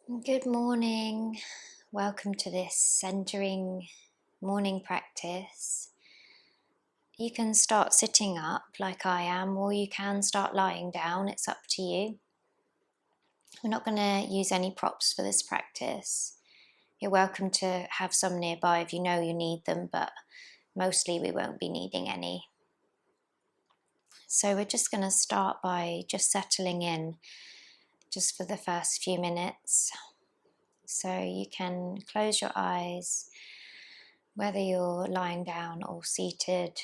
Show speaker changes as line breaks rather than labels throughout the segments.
Good morning. Welcome to this centering morning practice. You can start sitting up like I am, or you can start lying down. It's up to you. We're not going to use any props for this practice. You're welcome to have some nearby if you know you need them, but mostly we won't be needing any. So we're just going to start by just settling in just for the first few minutes. So you can close your eyes, whether you're lying down or seated.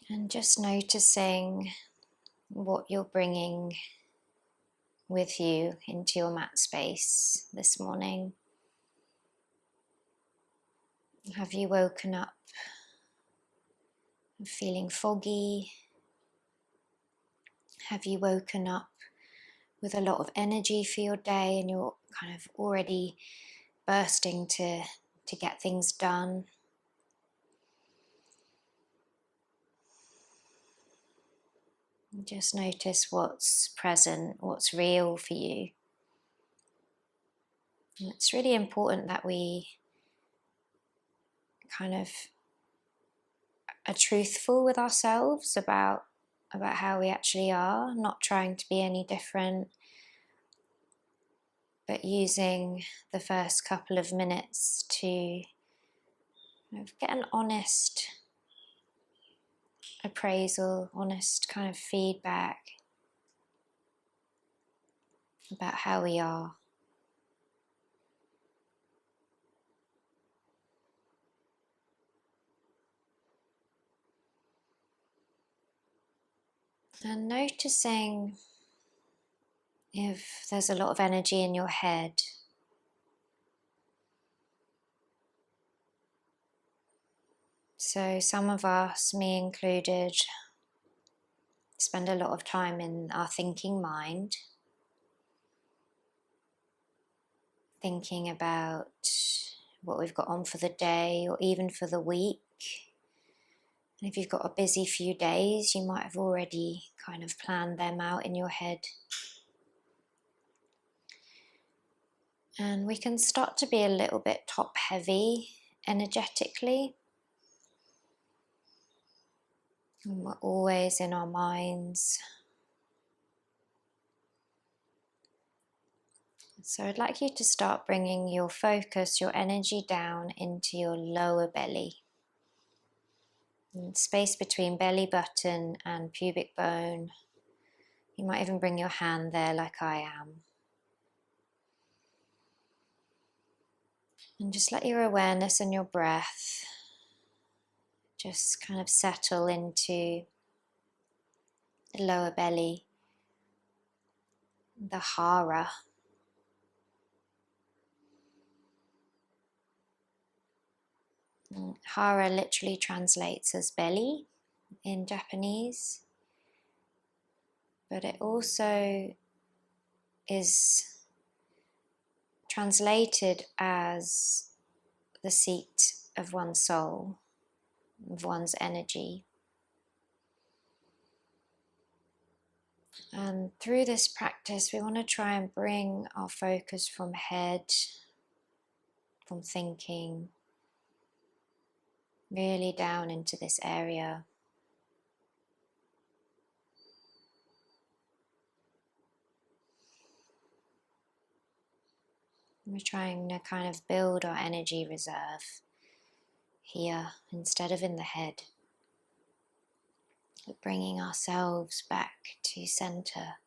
And just noticing what you're bringing with you into your mat space this morning. Have you woken up feeling foggy? Have you woken up with a lot of energy for your day and you're kind of already bursting to get things done? Just notice what's present, what's real for you. And it's really important that we kind of are truthful with ourselves about how we actually are, not trying to be any different, but using the first couple of minutes to get an honest appraisal, honest kind of feedback about how we are. And noticing if there's a lot of energy in your head. So some of us, me included, spend a lot of time in our thinking mind, thinking about what we've got on for the day or even for the week. And if you've got a busy few days, you might have already kind of planned them out in your head. And we can start to be a little bit top heavy energetically. And we're always in our minds. So I'd like you to start bringing your focus, your energy down into your lower belly. And space between belly button and pubic bone. You might even bring your hand there like I am. And just let your awareness and your breath just kind of settle into the lower belly, the hara. And hara literally translates as belly in Japanese, but it also is translated as the seat of one's soul, of one's energy. And through this practice, we want to try and bring our focus from head, from thinking, really down into this area. We're trying to kind of build our energy reserve here instead of in the head. Bringing ourselves back to center,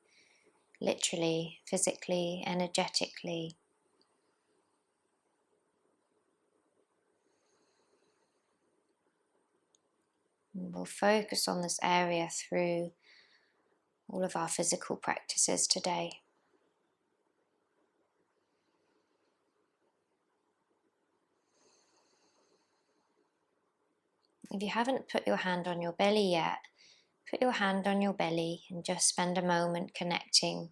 literally, physically, energetically. And we'll focus on this area through all of our physical practices today. If you haven't put your hand on your belly yet, put your hand on your belly and just spend a moment connecting.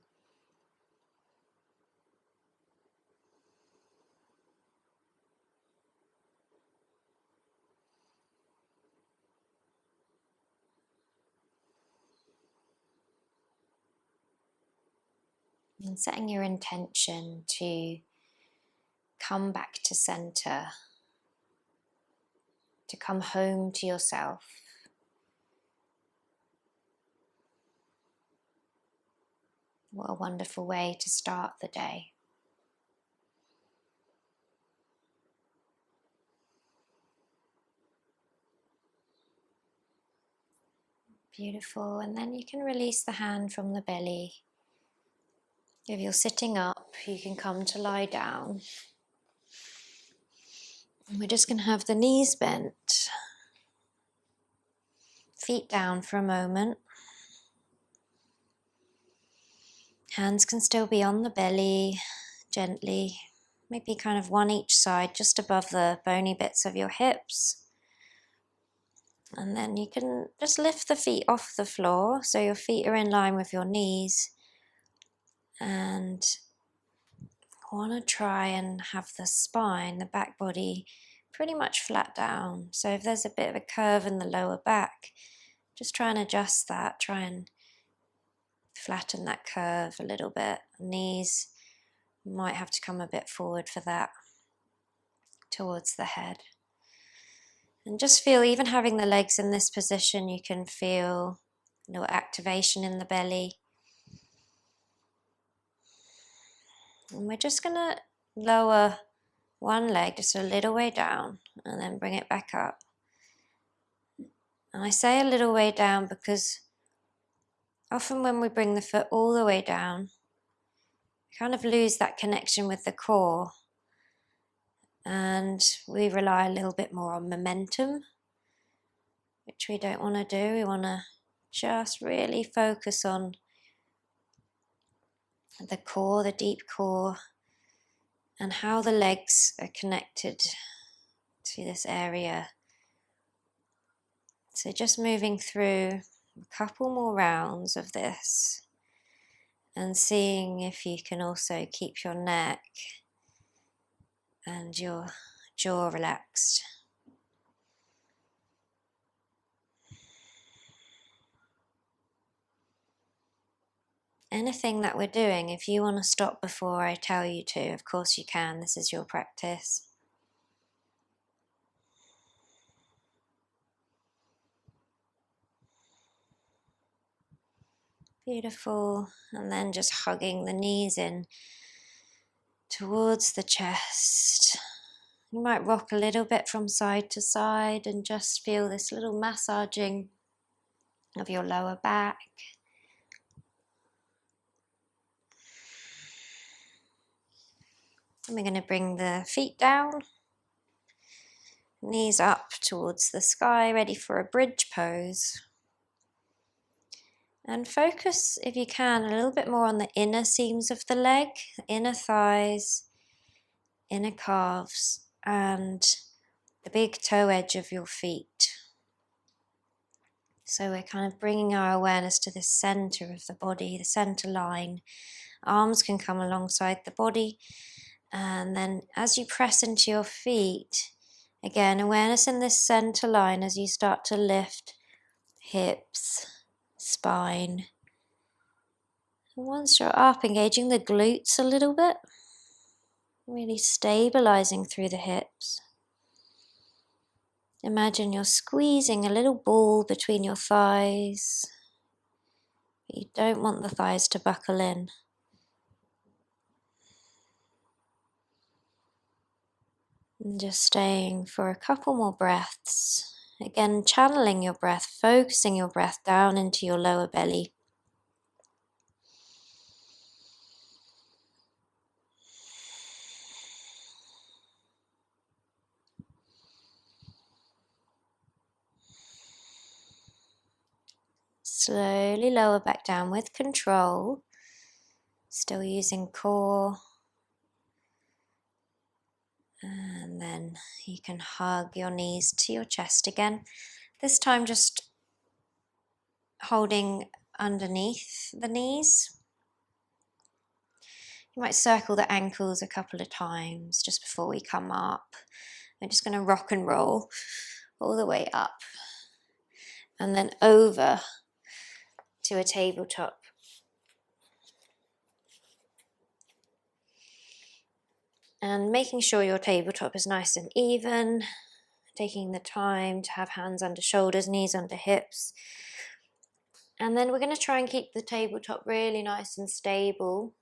And setting your intention to come back to center, to come home to yourself. What a wonderful way to start the day. Beautiful. And then you can release the hand from the belly. If you're sitting up, you can come to lie down. And we're just going to have the knees bent, feet down for a moment. Hands can still be on the belly, gently, maybe kind of one each side, just above the bony bits of your hips. And then you can just lift the feet off the floor, so your feet are in line with your knees. And I want to try and have the spine, the back body, pretty much flat down. So if there's a bit of a curve in the lower back, just try and adjust that, try and flatten that curve a little bit. Knees might have to come a bit forward for that, towards the head. And just feel, even having the legs in this position, you can feel a little activation in the belly. And we're just going to lower one leg just a little way down and then bring it back up. And I say a little way down because often when we bring the foot all the way down, we kind of lose that connection with the core. And we rely a little bit more on momentum, which we don't want to do. We want to just really focus on the core, the deep core, and how the legs are connected to this area. So just moving through a couple more rounds of this and seeing if you can also keep your neck and your jaw relaxed. Anything that we're doing, if you want to stop before I tell you to, of course you can. This is your practice. Beautiful. And then just hugging the knees in towards the chest. You might rock a little bit from side to side and just feel this little massaging of your lower back. And we're going to bring the feet down, knees up towards the sky, ready for a bridge pose. And focus, if you can, a little bit more on the inner seams of the leg, inner thighs, inner calves, and the big toe edge of your feet. So we're kind of bringing our awareness to the center of the body, the center line. Arms can come alongside the body. And then as you press into your feet, again, awareness in this center line as you start to lift hips, spine. And once you're up, engaging the glutes a little bit, really stabilizing through the hips. Imagine you're squeezing a little ball between your thighs. You don't want the thighs to buckle in. And just staying for a couple more breaths. Again, channeling your breath, focusing your breath down into your lower belly. Slowly lower back down with control. Still using core. And then you can hug your knees to your chest again. This time just holding underneath the knees. You might circle the ankles a couple of times just before we come up. We're just going to rock and roll all the way up. And then over to a tabletop. And making sure your tabletop is nice and even, taking the time to have hands under shoulders, knees under hips. And then we're going to try and keep the tabletop really nice and stable.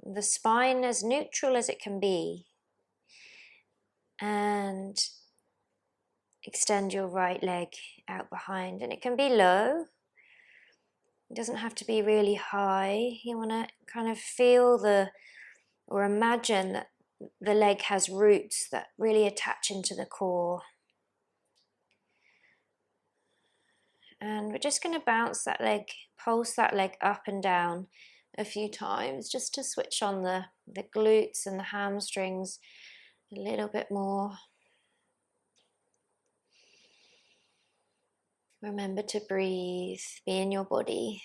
The spine as neutral as it can be. And extend your right leg out behind. And it can be low. It doesn't have to be really high. You want to kind of feel or imagine that the leg has roots that really attach into the core. And we're just going to bounce that leg, pulse that leg up and down a few times just to switch on the glutes and the hamstrings a little bit more. Remember to breathe, be in your body.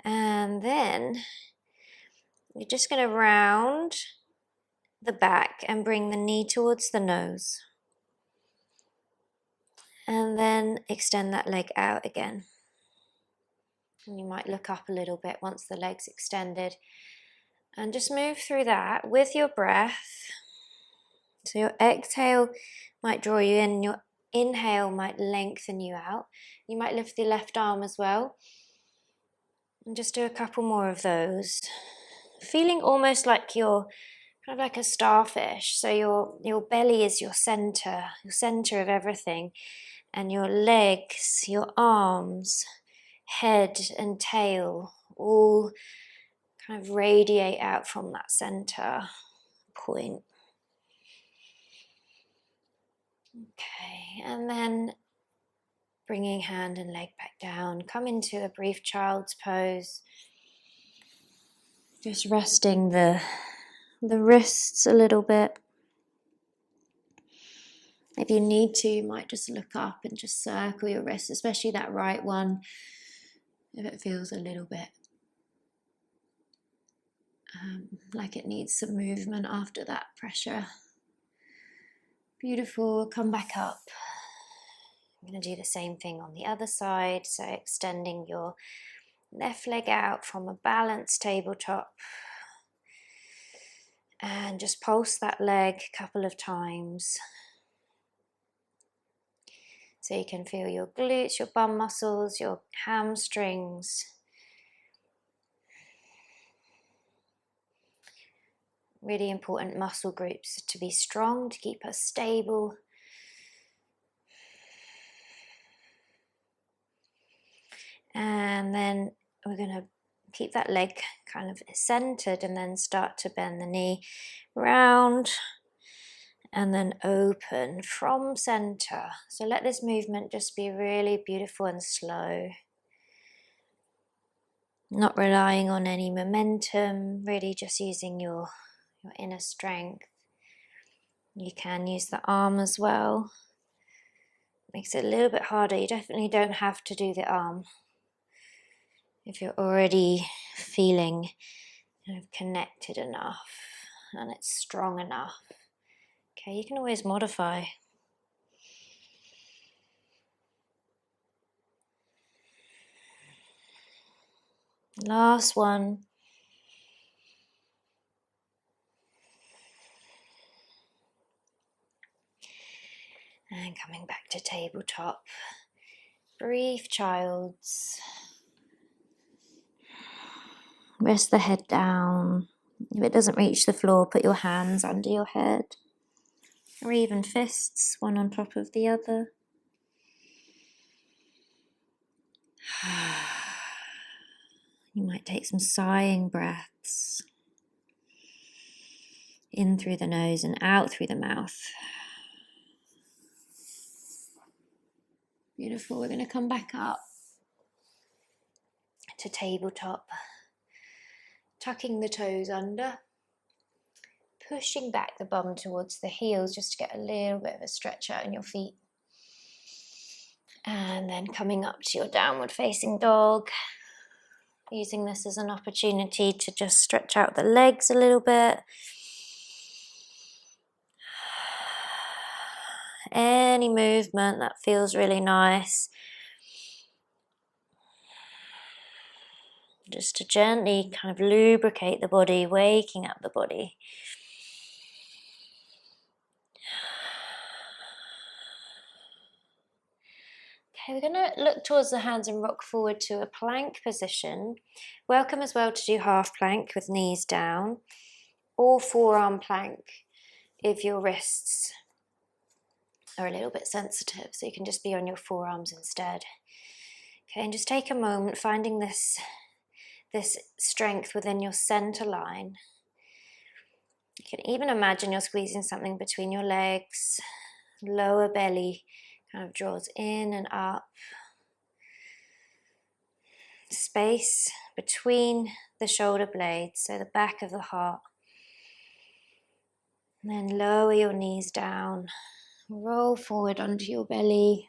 And then you're just going to round the back and bring the knee towards the nose. And then extend that leg out again. And you might look up a little bit once the leg's extended. And just move through that with your breath. So your exhale might draw you in, your inhale might lengthen you out. You might lift the left arm as well. And just do a couple more of those. Feeling almost like you're kind of like a starfish. So your belly is your center of everything. And your legs, your arms, head and tail all kind of radiate out from that center point. Okay, and then bringing hand and leg back down, come into a brief child's pose. Just resting the wrists a little bit. If you need to, you might just look up and just circle your wrists, especially that right one, if it feels a little bit like it needs some movement after that pressure. Beautiful, come back up. I'm going to do the same thing on the other side, so extending your left leg out from a balanced tabletop. And just pulse that leg a couple of times. So you can feel your glutes, your bum muscles, your hamstrings. Really important muscle groups to be strong, to keep us stable. And then we're going to keep that leg kind of centered and then start to bend the knee round and then open from center. So let this movement just be really beautiful and slow. Not relying on any momentum, really just using your inner strength. You can use the arm as well. Makes it a little bit harder. You definitely don't have to do the arm if you're already feeling kind of connected enough and it's strong enough. Okay, you can always modify. Last one. And coming back to tabletop. Brief child's. Rest the head down. If it doesn't reach the floor, put your hands under your head. Or even fists, one on top of the other. You might take some sighing breaths. In through the nose and out through the mouth. Beautiful. We're going to come back up to tabletop. Tucking the toes under. Pushing back the bum towards the heels just to get a little bit of a stretch out in your feet. And then coming up to your downward facing dog. Using this as an opportunity to just stretch out the legs a little bit. Any movement that feels really nice. just to gently kind of lubricate the body, waking up the body. Okay, we're going to look towards the hands and rock forward to a plank position. Welcome as well to do half plank with knees down, or forearm plank if your wrists are a little bit sensitive, so you can just be on your forearms instead. Okay, and just take a moment finding this strength within your center line. You can even imagine you're squeezing something between your legs. Lower belly kind of draws in and up. Space between the shoulder blades, so the back of the heart. And then lower your knees down. Roll forward onto your belly.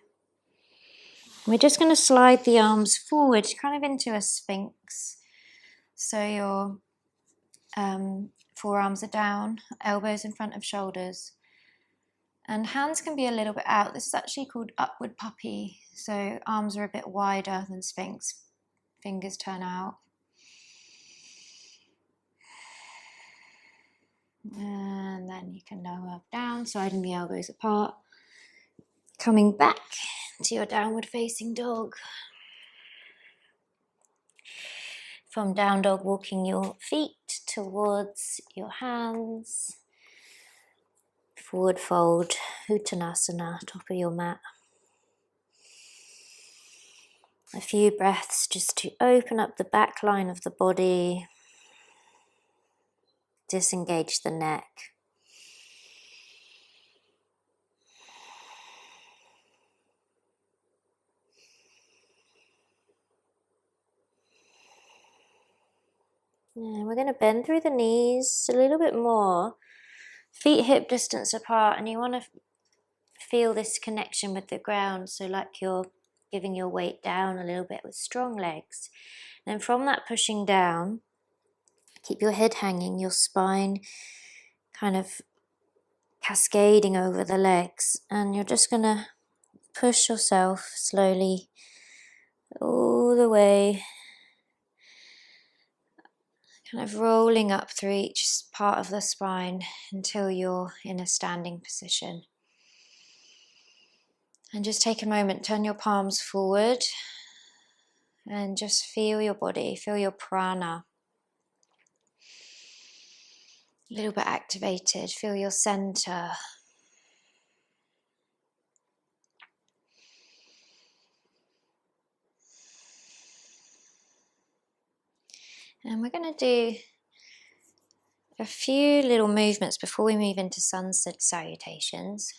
We're just going to slide the arms forward, kind of into a sphinx. So your forearms are down, elbows in front of shoulders. And hands can be a little bit out. This is actually called upward puppy. So arms are a bit wider than sphinx. Fingers turn out. And then you can lower down, sliding the elbows apart. Coming back to your downward facing dog. From down dog, walking your feet towards your hands. Forward fold, Uttanasana, top of your mat. A few breaths just to open up the back line of the body. Disengage the neck. And we're going to bend through the knees a little bit more. Feet hip distance apart, and you want to feel this connection with the ground. So like you're giving your weight down a little bit with strong legs. And from that pushing down, keep your head hanging, your spine kind of cascading over the legs. And you're just going to push yourself slowly all the way, kind of rolling up through each part of the spine until you're in a standing position. And just take a moment, turn your palms forward and just feel your body, feel your prana. A little bit activated, feel your center. And we're going to do a few little movements before we move into sunset salutations.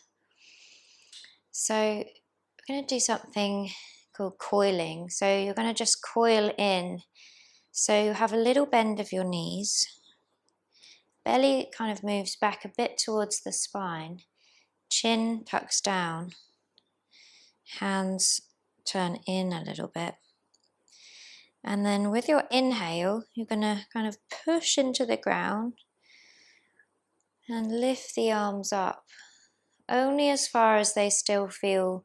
So we're going to do something called coiling. So you're going to just coil in. So you have a little bend of your knees. Belly kind of moves back a bit towards the spine. Chin tucks down. Hands turn in a little bit. And then with your inhale, you're going to kind of push into the ground and lift the arms up, only as far as they still feel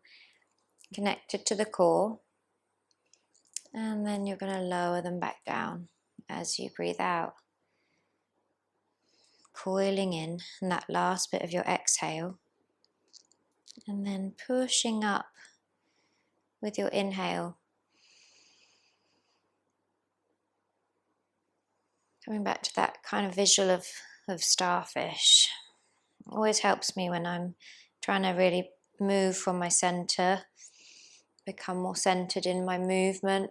connected to the core. And then you're going to lower them back down as you breathe out. Coiling in that last bit of your exhale. And then pushing up with your inhale. Coming back to that kind of visual of starfish. Always helps me when I'm trying to really move from my center, become more centered in my movement.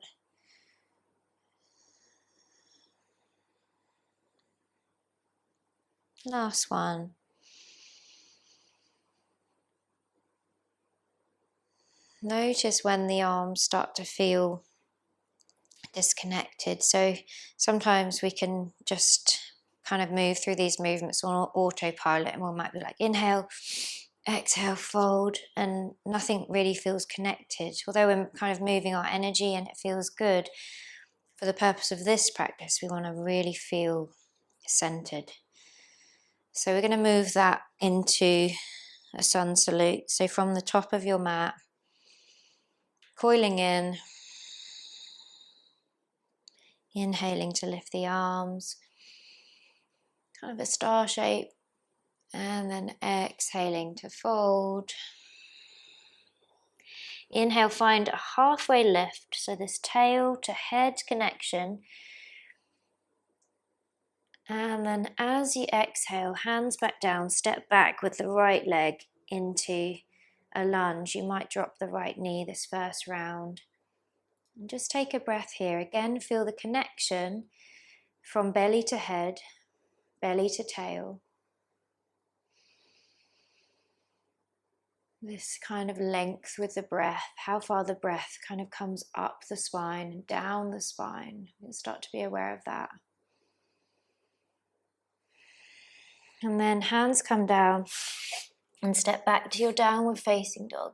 Last one. Notice when the arms start to feel disconnected. So sometimes we can just kind of move through these movements on autopilot, and we might be like inhale, exhale, fold, and nothing really feels connected. Although we're kind of moving our energy and it feels good, for the purpose of this practice, we want to really feel centered. So we're going to move that into a sun salute. So from the top of your mat, coiling in, Inhaling to lift the arms, kind of a star shape, and then exhaling to fold. Inhale, find a halfway lift, so this tail to head connection. And then as you exhale, hands back down, step back with the right leg into a lunge. You might drop the right knee this first round. And just take a breath here. Again, feel the connection from belly to head, belly to tail. This kind of length with the breath, how far the breath kind of comes up the spine and down the spine. You start to be aware of that. And then hands come down and step back to your downward facing dog.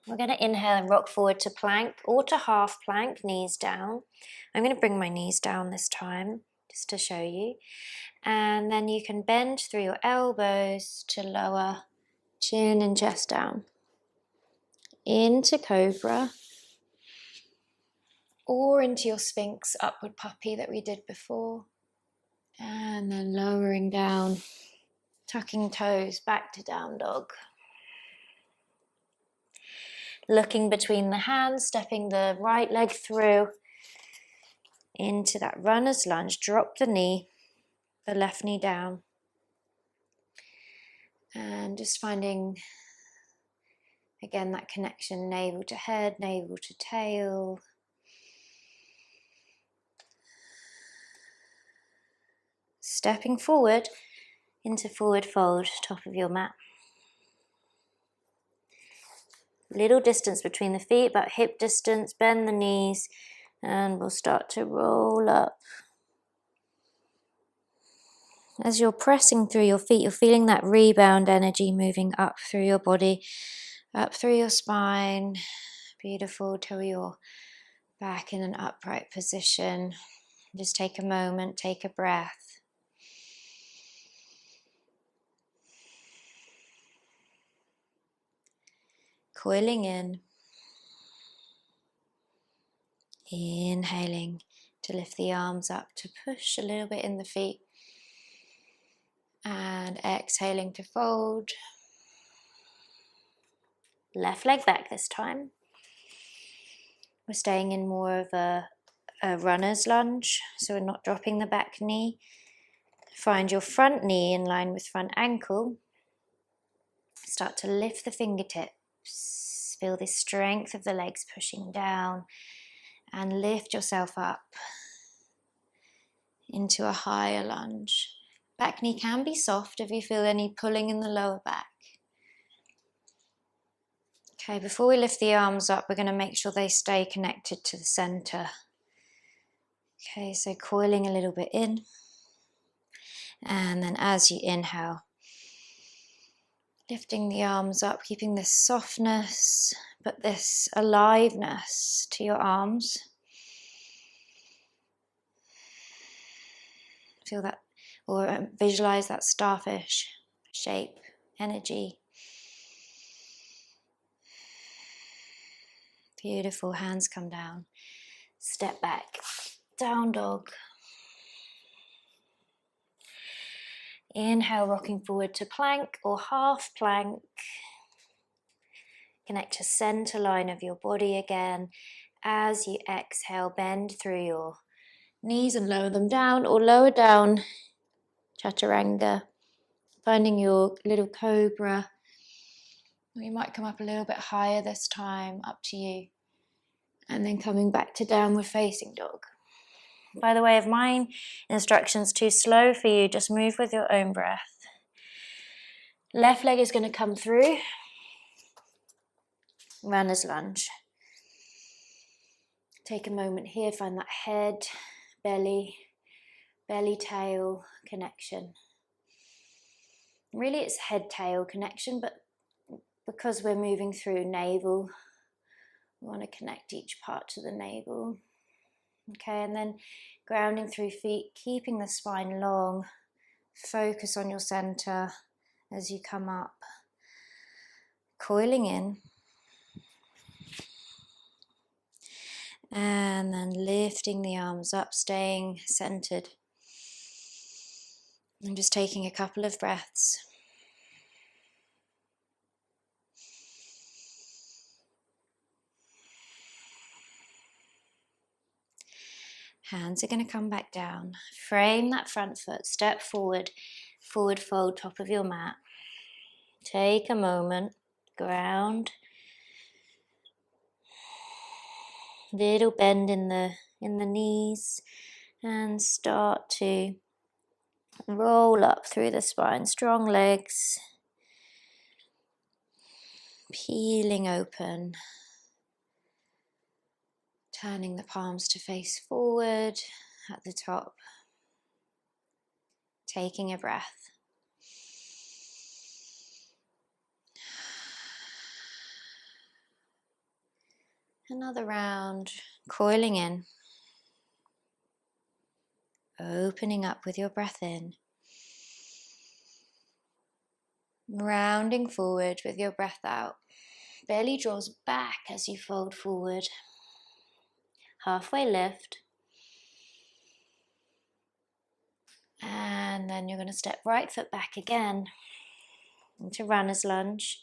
We're going to inhale and rock forward to plank or to half plank, knees down. I'm going to bring my knees down this time just to show you. And then you can bend through your elbows to lower chin and chest down. Into Cobra or into your Sphinx upward puppy that we did before. And then lowering down, tucking toes back to down dog. Looking between the hands, stepping the right leg through into that runner's lunge. Drop the knee, the left knee down. And just finding, again, that connection, navel to head, navel to tail. Stepping forward into forward fold, top of your mat. Little distance between the feet, about hip distance, bend the knees, and we'll start to roll up. As you're pressing through your feet, you're feeling that rebound energy moving up through your body, up through your spine. Beautiful, till you're back in an upright position. Just take a moment, take a breath. Coiling in. Inhaling to lift the arms up, to push a little bit in the feet. And exhaling to fold. Left leg back this time. We're staying in more of a runner's lunge, so we're not dropping the back knee. Find your front knee in line with front ankle. Start to lift the fingertips. Feel the strength of the legs pushing down and lift yourself up into a higher lunge. Back knee can be soft if you feel any pulling in the lower back. Okay, before we lift the arms up, we're going to make sure they stay connected to the center. Okay, so coiling a little bit in. And then as you inhale, lifting the arms up, keeping this softness, but this aliveness to your arms. Feel that, or visualize that starfish shape, energy. Beautiful, hands come down. Step back, down dog. Inhale, rocking forward to plank or half plank. Connect to center line of your body again. As you exhale, bend through your knees and lower them down, or lower down chaturanga. Finding your little cobra. You might come up a little bit higher this time, up to you. And then coming back to downward facing dog. By the way, if my instructions too slow for you, just move with your own breath. Left leg is going to come through. Runner's lunge. Take a moment here, find that head, belly, tail connection. Really it's head-tail connection, but because we're moving through navel, we want to connect each part to the navel. Okay, and then grounding through feet, keeping the spine long. Focus on your center as you come up. Coiling in. And then lifting the arms up, staying centered. And just taking a couple of breaths. Hands are going to come back down. Frame that front foot, step forward, forward fold, top of your mat. Take a moment, ground. Little bend in the knees, and start to roll up through the spine. Strong legs, peeling open. Turning the palms to face forward at the top. Taking a breath. Another round, coiling in. Opening up with your breath in. Rounding forward with your breath out. Belly draws back as you fold forward. Halfway lift. And then you're going to step right foot back again into runner's lunge.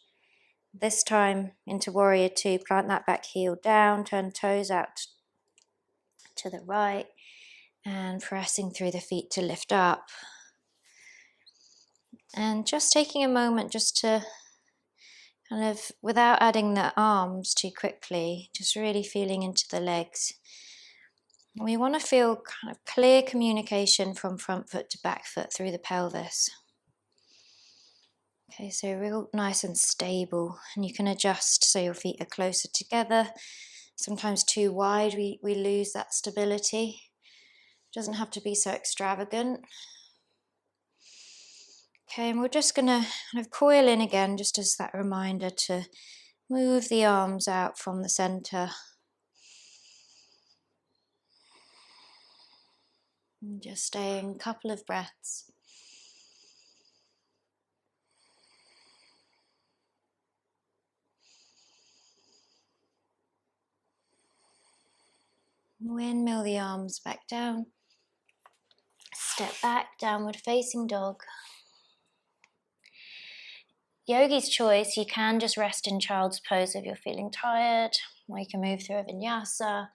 This time into warrior two. Plant that back heel down. Turn toes out to the right. And pressing through the feet to lift up. And just taking a moment just to kind of, without adding the arms too quickly, just really feeling into the legs. And we want to feel kind of clear communication from front foot to back foot through the pelvis. Okay, so real nice and stable. And you can adjust so your feet are closer together. Sometimes too wide, we lose that stability. It doesn't have to be so extravagant. Okay, and we're just going to kind of coil in again, just as that reminder to move the arms out from the center. And just staying a couple of breaths. Windmill the arms back down. Step back, downward facing dog. Yogi's choice, you can just rest in child's pose if you're feeling tired, or you can move through a vinyasa.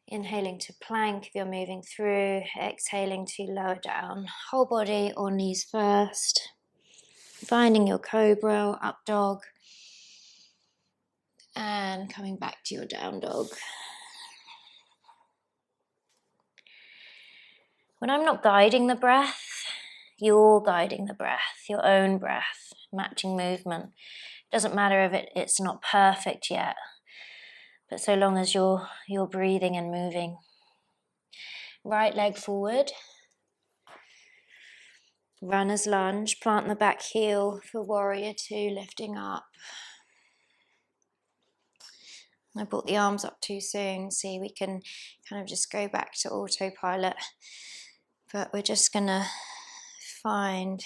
Inhaling to plank if you're moving through, exhaling to lower down. Whole body or knees first. Finding your cobra or up dog. And coming back to your down dog. When I'm not guiding the breath, you're guiding the breath, your own breath, matching movement. It doesn't matter if it's not perfect yet, but so long as you're breathing and moving. Right leg forward. Runner's lunge, plant the back heel for warrior two, lifting up. I brought the arms up too soon. See, we can kind of just go back to autopilot. But we're just gonna find,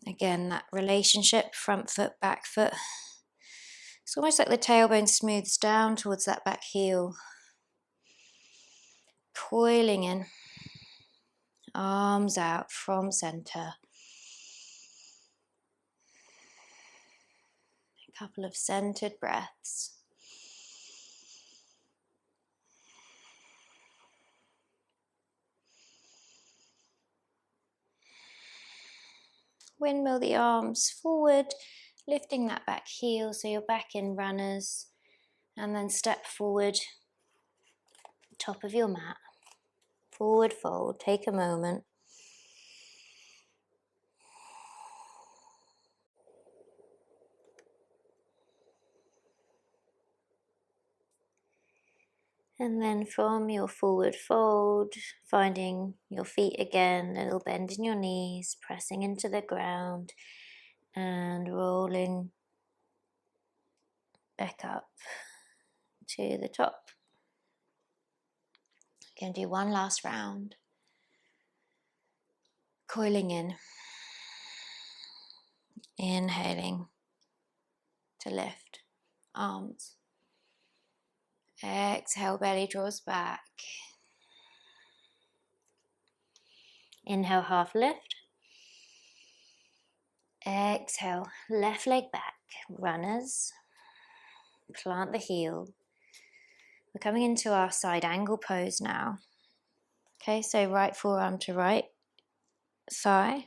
again, that relationship, front foot, back foot. It's almost like the tailbone smooths down towards that back heel. Coiling in. Arms out from center. A couple of centered breaths. Windmill the arms forward, lifting that back heel so you're back in runners, and then step forward, top of your mat, forward fold, take a moment. And then from your forward fold, finding your feet again, a little bend in your knees, pressing into the ground, and rolling back up to the top. Going to do one last round. Coiling in. Inhaling to lift. Arms. Exhale, belly draws back. Inhale, half lift. Exhale, left leg back. Runners. Plant the heel. We're coming into our side angle pose now. Okay, so right forearm to right thigh.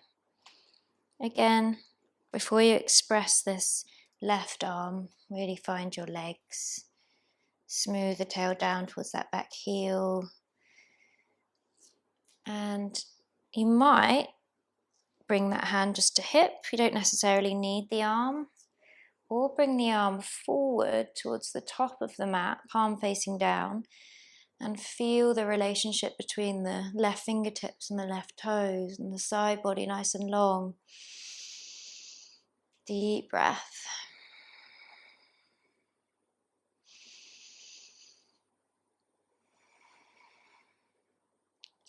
Again, before you express this left arm, really find your legs. Smooth the tail down towards that back heel. And you might bring that hand just to hip. You don't necessarily need the arm. Or bring the arm forward towards the top of the mat, palm facing down, and feel the relationship between the left fingertips and the left toes and the side body nice and long. Deep breath.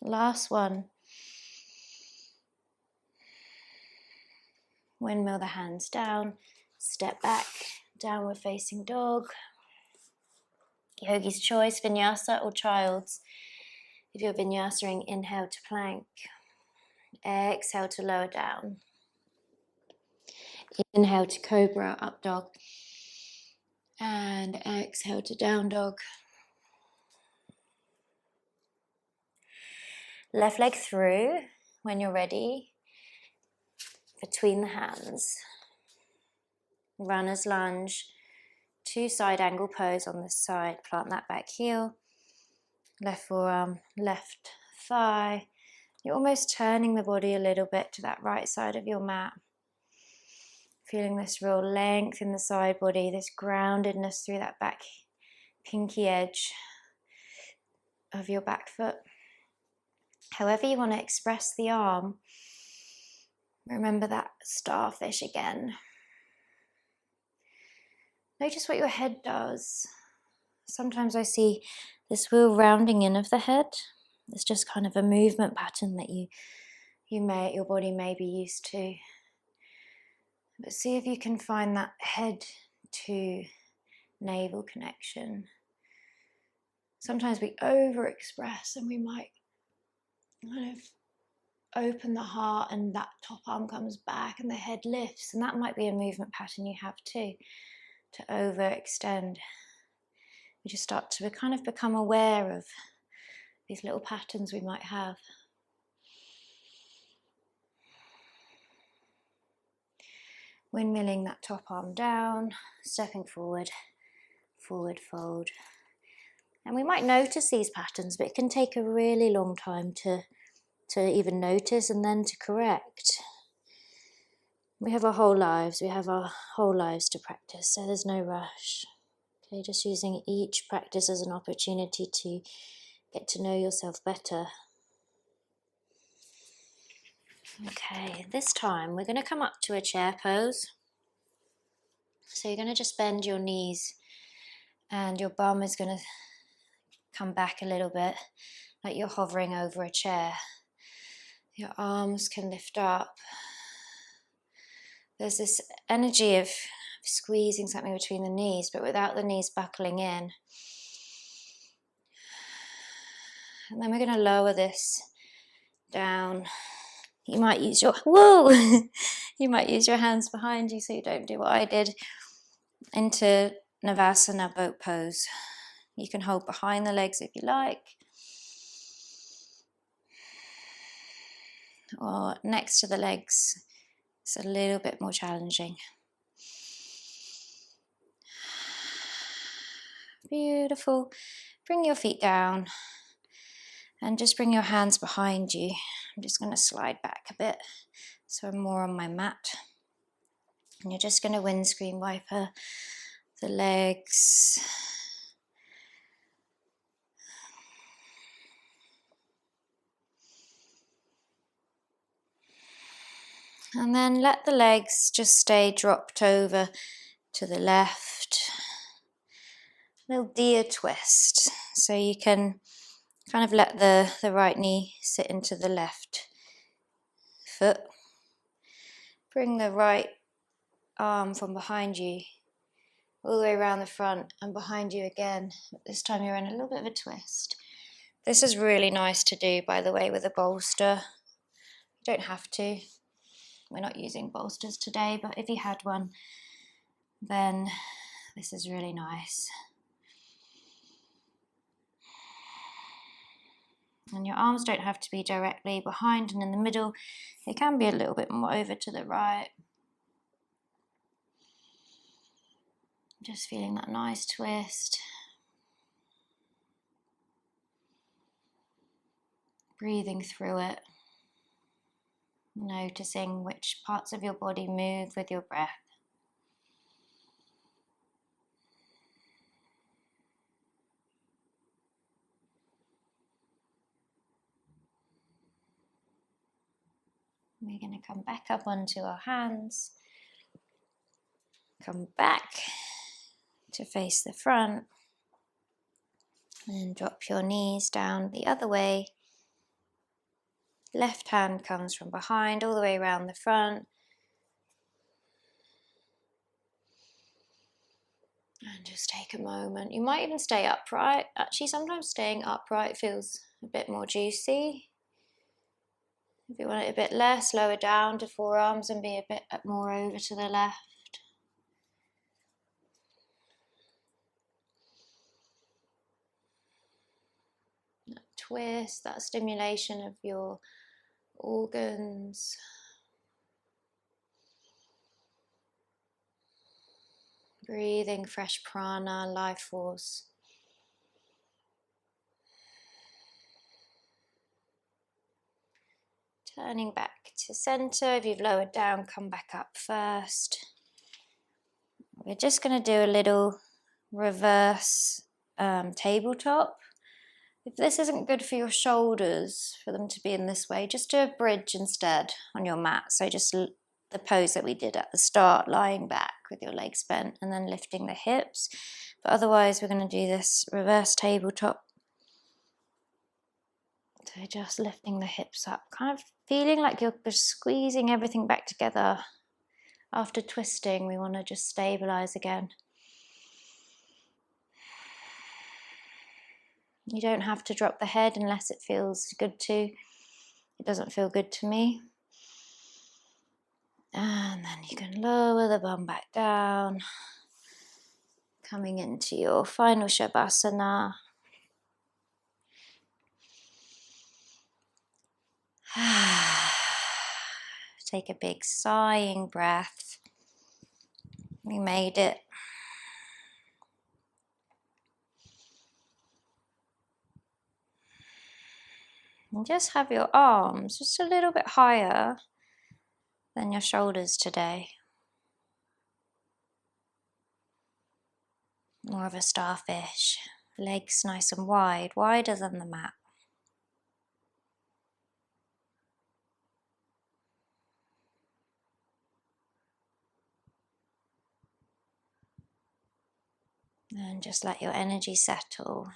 Last one. Windmill the hands down, step back, downward facing dog. Yogi's choice, vinyasa or child's. If you're vinyasaing, inhale to plank. Exhale to lower down. Inhale to cobra, up dog. And exhale to down dog. Left leg through when you're ready. Between the hands. Runner's lunge. 2 side angle pose on this side. Plant that back heel. Left forearm, left thigh. You're almost turning the body a little bit to that right side of your mat. Feeling this real length in the side body, this groundedness through that back pinky edge of your back foot. However you want to express the arm, remember that starfish again. Notice what your head does. Sometimes I see this real rounding in of the head. It's just kind of a movement pattern that your body may be used to. But see if you can find that head to navel connection. Sometimes we overexpress and we might kind of open the heart and that top arm comes back and the head lifts, and that might be a movement pattern you have too, to overextend. We just start to kind of become aware of these little patterns we might have. Windmilling that top arm down, stepping forward, forward fold. And we might notice these patterns, but it can take a really long time to even notice and then to correct. We have our whole lives to practice, so there's no rush. Okay, just using each practice as an opportunity to get to know yourself better. Okay, this time we're going to come up to a chair pose. So you're going to just bend your knees and your bum is going to come back a little bit, like you're hovering over a chair. Your arms can lift up. There's this energy of squeezing something between the knees, but without the knees buckling in. And then we're going to lower this down. You might use your you might use your hands behind you so you don't do what I did, into Navasana boat pose. You can hold behind the legs if you like, or next to the legs. It's a little bit more challenging. Beautiful. Bring your feet down and just bring your hands behind you. I'm just going to slide back a bit so I'm more on my mat. And you're just going to windscreen wiper the legs. And then let the legs just stay dropped over to the left. Little deer twist. So you can kind of let the right knee sit into the left foot. Bring the right arm from behind you all the way around the front and behind you again. This time you're in a little bit of a twist. This is really nice to do, by the way, with a bolster. You don't have to. We're not using bolsters today, but if you had one, then this is really nice. And your arms don't have to be directly behind and in the middle. They can be a little bit more over to the right. Just feeling that nice twist. Breathing through it. Noticing which parts of your body move with your breath. We're going to come back up onto our hands. Come back to face the front. And drop your knees down the other way. Left hand comes from behind all the way around the front. And just take a moment. You might even stay upright. Actually, sometimes staying upright feels a bit more juicy. If you want it a bit less, lower down to forearms and be a bit more over to the left. That twist, that stimulation of your organs. Breathing fresh prana, life force. Turning back to center. If you've lowered down, come back up first. We're just going to do a little reverse tabletop. If this isn't good for your shoulders, for them to be in this way, just do a bridge instead on your mat. So just the pose that we did at the start, lying back with your legs bent and then lifting the hips. But otherwise, we're going to do this reverse tabletop. So just lifting the hips up, kind of feeling like you're just squeezing everything back together. After twisting, we want to just stabilize again. You don't have to drop the head unless it feels good to. It doesn't feel good to me. And then you can lower the bum back down. Coming into your final Shavasana. Take a big sighing breath. We made it. And just have your arms just a little bit higher than your shoulders today. More of a starfish. Legs nice and wide, wider than the mat. And just let your energy settle.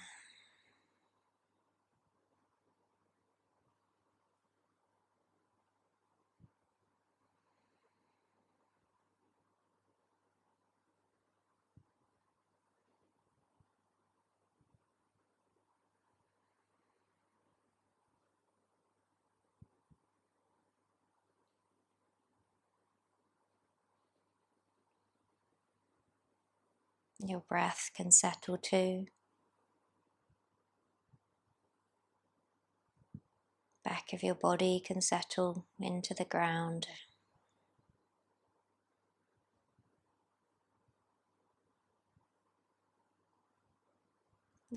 Your breath can settle too. Back of your body can settle into the ground.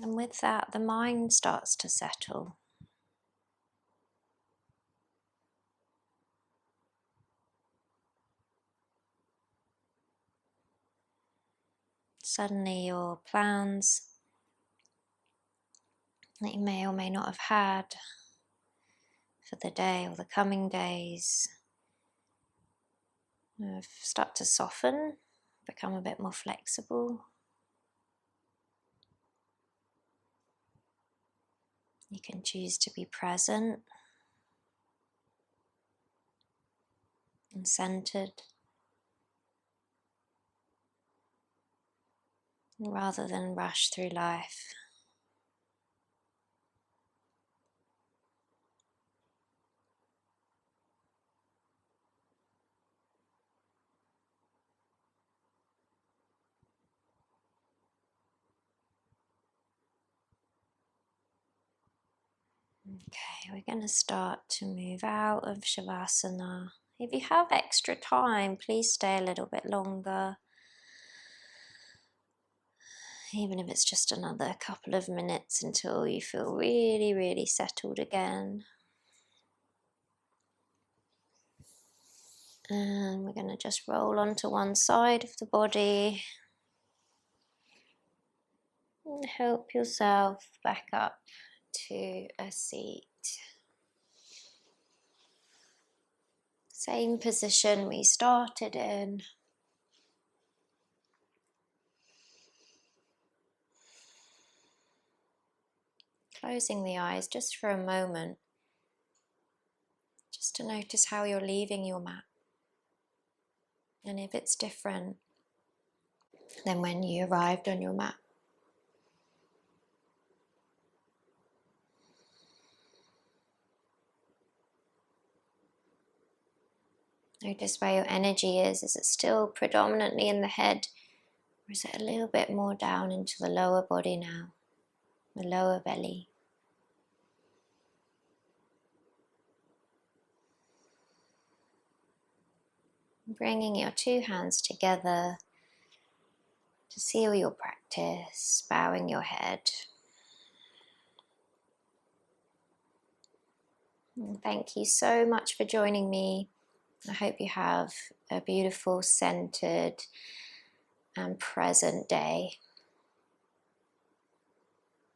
And with that, the mind starts to settle. Suddenly your plans that you may or may not have had for the day or the coming days start to soften, become a bit more flexible. You can choose to be present and centered. rather than rush through life. Okay, we're going to start to move out of Shavasana. If you have extra time, please stay a little bit longer. Even if it's just another couple of minutes until you feel really, really settled again. And we're going to just roll onto one side of the body. And help yourself back up to a seat. Same position we started in. Closing the eyes just for a moment, just to notice how you're leaving your mat. And if it's different than when you arrived on your mat. Notice where your energy is. Is it still predominantly in the head? Or is it a little bit more down into the lower body now? The lower belly. Bringing your two hands together to seal your practice, bowing your head. And thank you so much for joining me. I hope you have a beautiful, centered and present day.